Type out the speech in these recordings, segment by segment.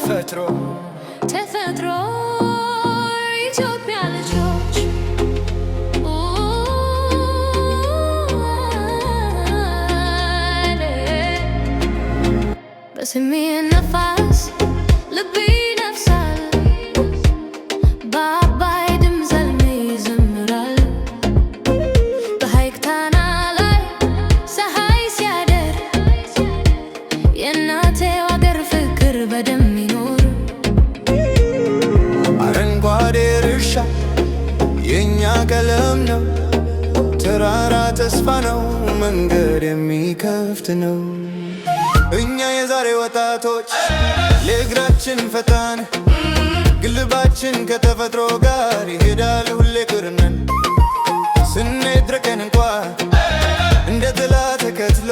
ተፈጥሮ ኢትዮጵያ ልጆች በስሜ ነፋስ ልቤ ይነፍሳል በአባይ ድምፅ ሕልሜ ይዘምራል በሐይቅ ታና ላይ ፀሐይ ሲያደር የእናቴ አገር ፍቅር በደም ይኖር አረንጓዴ እርሻ የእኛ ቀለም ነው ተራራ ተስፋ ነው መንገድ የሚከፍት ነው እኛ የዛሬ ወጣቶች ለእግራችን ፈጣን ግልባችን ከተፈጥሮ ጋር ይሄዳል ሁሌ ቅርነን ስንሄድ ርቀን እንኳ እንደ ጥላ ተከትሎ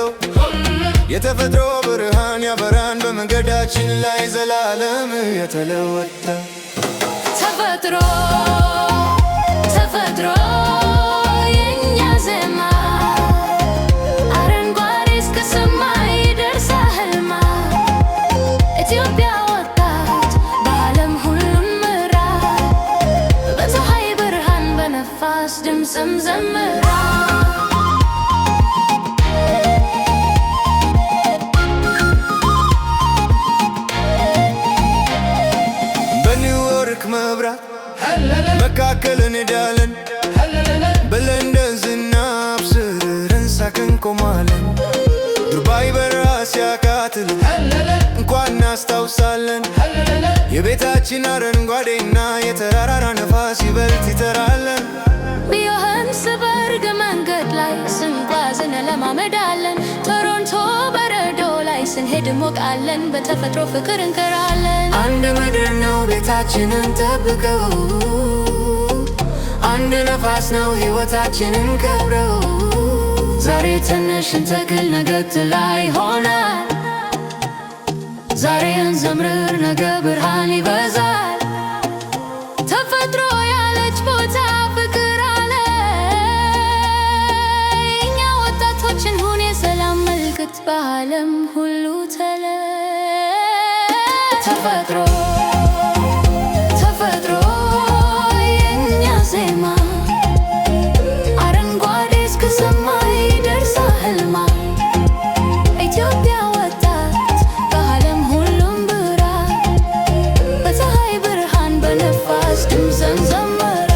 የተፈጥሮ ብርሃን ያበራን በመንገዳችን ላይ ዘላለም የተለወጠ ተፈጥሮ የኛ ዜማ አረንጓዴ እስከ ሰማይ ይደርሳል ሕልማ ኢትዮጵያ ወጣት በዓለም ሁሉም ምራ በፀሐይ ብርሃን በነፋስ ድምፅም ዘምራ በኒውዮርክ መብራት መካከል እንሄዳለን በለንደን ዝናብ ስር እንሳቅ እንቆማለን ዱባይ በረሃ ሲያቃጥል እንኳን እናስታውሳለን የቤታችን አረንጓዴና የተራራ ነፋስ ይበልጥ ይጠራለን ዮሐንስበርግ መንገድ ላይ ስንጓዝ እንለማመዳለን ቶሮንቶ በረዶ ላይ ስንሄድ እንሞቃለን በተፈጥሮ ፍቅር እንከራለን አንድ ምድር ነው ቤታችንን ጠብቀው አንድ ነፋስ ነው ሕይወታችንን ከብረው ዛሬ ትንሽ እንተክል ነገ ጥላ ይሆናል ዛሬ እንዘምር ነገ ብርሃን ይበዛል ተፈጥሮ ያለች ቦታ ፍቅር አለ እኛ ወጣቶችን ሁን የሰላም ምልክት በዓለም ሁሉ ተፈጥሮ የኛ ዜማ አረንጓዴ እስከ ሰማይ ይደርሳል ሕልማ ኢትዮጵያ ወጣት በዓለም ሁሉም ብራ በፀሐይ ብርሃን በነፋስ ድምፅን ዘምራ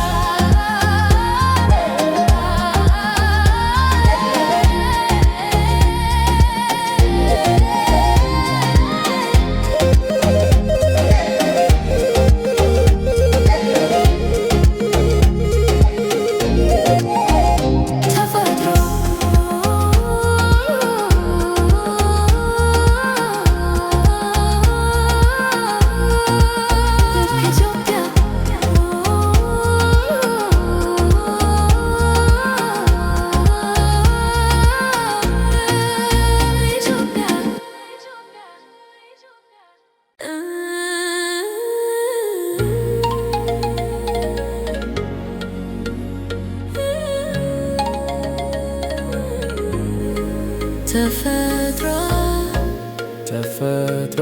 ተፈጥሮ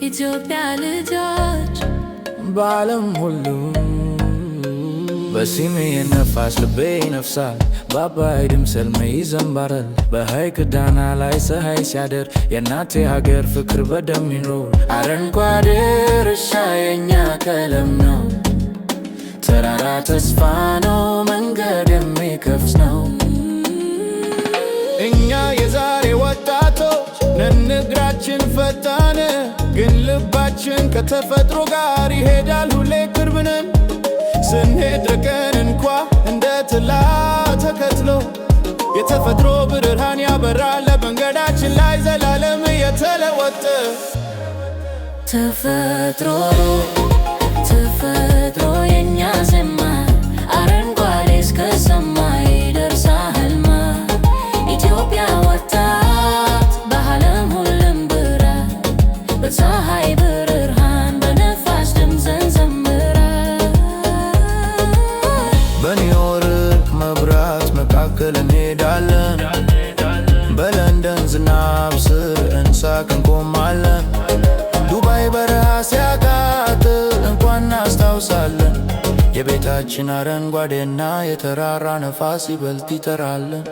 ኢትዮጵያ ልጆች በዓለም ሁሉ በስሜ ነፋስ ልቤ ይነፍሳል በአባይ ድምፅ ሕልሜ ይዘምራል በሐይቅ ዳና ላይ ፀሐይ ሲያደር የእናቴ ሀገር ፍቅር በደም ይኖር አረንጓዴ እርሻ የእኛ ቀለም ነው ተራራ ተስፋ ነው መንገድ የሚከፍት ነው እኛ የዛሬ ወጣቶች ነን እግራችን ፈጣን ግን ልባችን ከተፈጥሮ ጋር ይሄዳል ሁሌ ቅርብ ነን ስንሄድ ርቀን እንኳ እንደ ጥላ ተከትሎ የተፈጥሮ ብርሃን ያበራል በመንገዳችን ላይ ዘላለም የተለወጠ ተፈጥሮ የኛ ዜማ አረንጓዴ እስከ ሰማይ ይደርሳል ሕልማ ኢትዮጵያ ወጣት በዓለም ሁሉም ብራ በፀሐይ ብርሃን በነፋስ ድምፅን ዘምራ በኒውዮርክ መብራት መካከል እንሄዳለን በለንደን ዝናብ ስር እንሳቅ እንቆማለን ዱባይ ቤታችን አረንጓዴና የተራራ ነፋስ ይበልጥ ይጠራልን።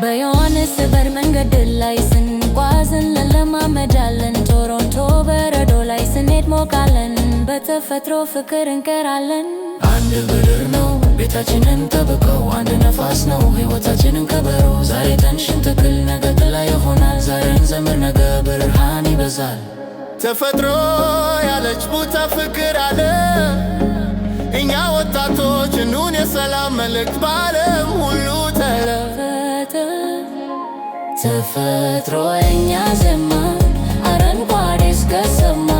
በዮሐንስ በር መንገድ ላይ ስንጓዝ እንለማመዳለን። ቶሮንቶ በረዶ ላይ ስንሄድ ሞቃለን። በተፈጥሮ ፍቅር እንቀራለን። አንድ ምድር ነው ቤታችንን ጠብቀው፣ አንድ ነፋስ ነው ሕይወታችንን ከበሮ። ዛሬ ተንሽን ትክል ነገ ጥላ ይሆናል። ዛሬን ዘምር ነገ ብርሃን ይበዛል። ተፈጥሮ ያለች ቦታ ፍቅር አለ። እኛ ወጣቶች ኑን የሰላም መልእክት በዓለም ሁሉ ተፈጥሮ የኛ ዜማ አረንጓዴ እስከ ሰማይ